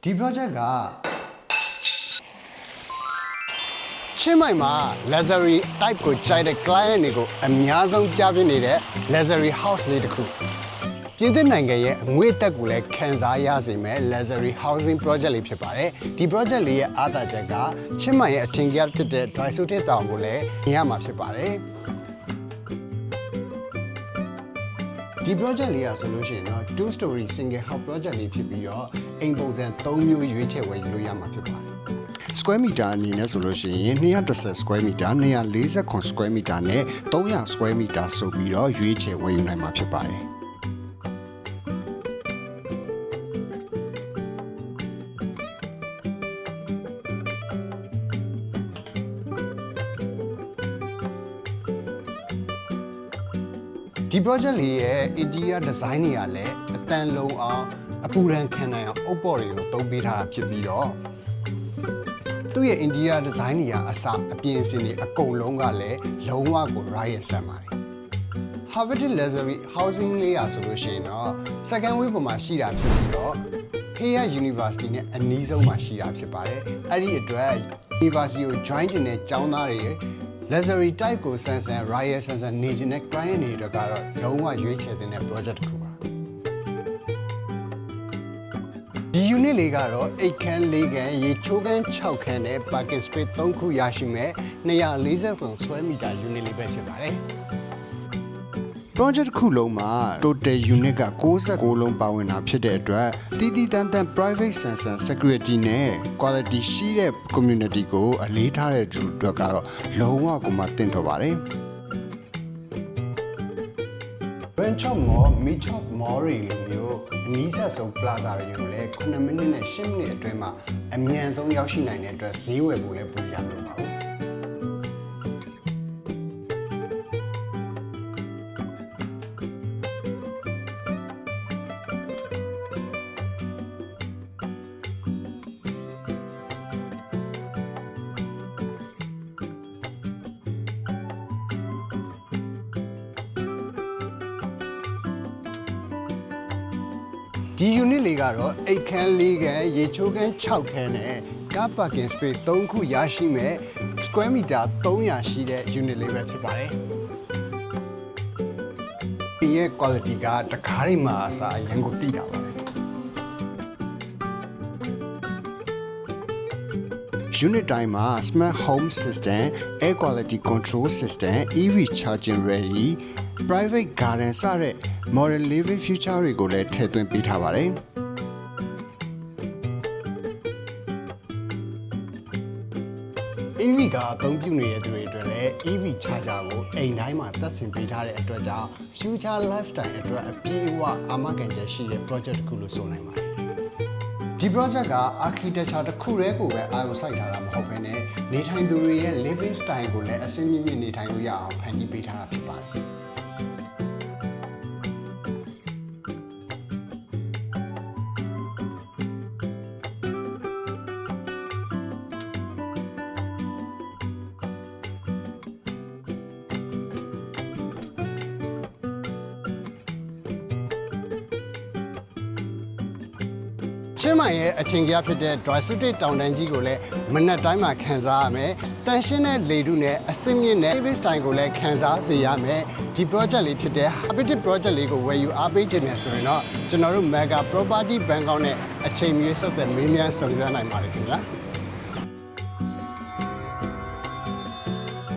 ဒီ project ကချင်းမိုင်မှာ luxury type ကိုကြိုက်တဲ့ client တွေကိုအများဆုံးပြပြနေတဲ့ luxury house လေးတစ်ခုပြင်သစ်နိုင်ငံရဲ့အငွေ့တက်ကိုလည်းခံစားရစေမယ့် luxury housing project လေးဖြစ်ပါတယ်ဒီ project လေးရဲ့အားသာချက်ကချင်းမိုင်ရဲ့အထင်ကြီးဖြစ်တဲ့ dry suit တောင်ကိုလည်းမြင်ရမှာဖြစ်ပါတယ်ဒီ project လေးอ่ะဆိုလို့ရှိရင်တော့ two story single house project လေးဖြစ်ပြီးတော့အိမ်ပုံစံ3မျိုးရွေးချယ်ဝယ်ယူလို့ရမှာဖြစ်ပါတယ် square meter အနေနဲ့ဆိုလို့ရှိရင်210 square meter 240 square meter နဲ့300 square meter ဆိုပြီးတော့ရွေးချယ်ဝယ်ယူနိုင်မှာဖြစ်ပါတယ်ဒီ project လေးရဲ့ interior design တွေကလည်းအတန်လုံးအောင်အပူဒဏ်ခံနိုင်အောင်အုပ်ပေါ်တွေကိုသုံးပေးထားတာဖြစ်ပြီးတော့သူ့ရဲ့ interior design တွေကအစအပြင်အစင်တွေအကုန်လုံးကလည်းလုံးဝကို riot ဆန်ပါတယ် Habitat Luxury Housing လေးอ่ะဆိုလို့ရှိရင်တော့ second wave ပေါ်မှာရှိတာဖြစ်ပြီးတော့ Kea University နဲ့အနီးဆုံးမှာရှိတာဖြစ်ပါတယ်အဲ့ဒီအတွက် University ကို join တင်တဲ့ကျောင်းသားတွေluxury type ကိုဆန်းဆန်း riot ဆန်းဆန်းနေခြင်းနဲ့ client တွေအတွက်ကတော့လုံးဝရွေးချယ်တဲ့ project တစ်ခုပါဒီ unit လေးကတော့8ခန်း4ခန်းရေချိုးခန်း6ခန်းနဲ့ parking space 3ခုရရှိမဲ့240 square meter unit လေးပဲဖြစ်ပါတယ် project တစ်ခုလုံးမှာ total unit က69လုံးပါဝင်တာဖြစ်တဲ့အတွက်တည်တည်တန်းတန်း private sensor security နဲ့ quality ရှိတဲ့ community ကိုအလေးထားတဲ့သူတို့ကတော့လုံးဝကိုမှတင့်တော်ပါတယ် Benchop Mall, Midchop Mall တွေလိုမျိုးအနည်းဆက်ဆုံး plaza တွေကိုလည်း9မိနစ်နဲ့10မိနစ်အတွင်းမှာအမြန်ဆုံးရောက်ရှိနိုင်တဲ့အတွက်ဈေးဝယ်ဖို့လည်းပိုရမှာပါဘူးဒီ unit လေးကတော့8ခန်း4ခန်းရေချိုးခန်း6ခန်းနဲ့ car parking space 3ခုရရှိမဲ့ square meter 300ရှိတဲ့ unit လေးပဲဖြစ်ပါတယ်ဒီရဲ့ quality ကတကားတွေမှာအစားအရင်ကိုတိတာပါUnit တိုင်းမှာ Smart Home System, Air Quality Control System, EV Charging Ready, Private Garden စတဲ့ Modern Living Future တွေကိုလည်းထည့်သွင်းပေးထားပါတယ်။ EV ကအသုံးပြုနေတဲ့သူတွေအတွက်လည်း EV Charger ကိုအိမ်တိုင်းမှာတပ်ဆင်ပေးထားတဲ့အတွက်ကြောင့် Future Lifestyle အတွက်အပြည့်အဝအာမခံချက်ရှိတဲ့ project တစ်ခုလို့ဆိုနိုင်ပါတယ်။ဒီ project က architecture တစ်ခုတည်းကိုပဲအာရုံစိုက်ထားတာမဟုတ်ဘဲနဲ့နေထိုင်သူတွေရဲ့ living style ကိုလည်းအဆင့်မြင့်မြင့်နေထိုင်လို့ရအောင်ဖန်တီးပေးထားတာဖြစ်ပါတယ်။ချင်းမိုင်ရဲ့အထင်ကြီးဖြစ်တဲ့ dry suit တောင်တန်းကြီးကိုလည်းမနက်တိုင်းမှာခံစားရမယ်။တန်ရှင်းတဲ့လေထုနဲ့အဆင့်မြင့်တဲ့ living style ကိုလည်းခံစားစေရမယ်။ဒီ project လေးဖြစ်တဲ့ Habitat project လေးကိုဝယ်ယူအားပေးခြင်းနဲ့ဆိုရင်တော့ကျွန်တော်တို့ Mega Property Bangkok နဲ့အချိန်မီဆက်သက်မေးမြန်းစုံစမ်းနိုင်ပါတယ်ခင်ဗျာ။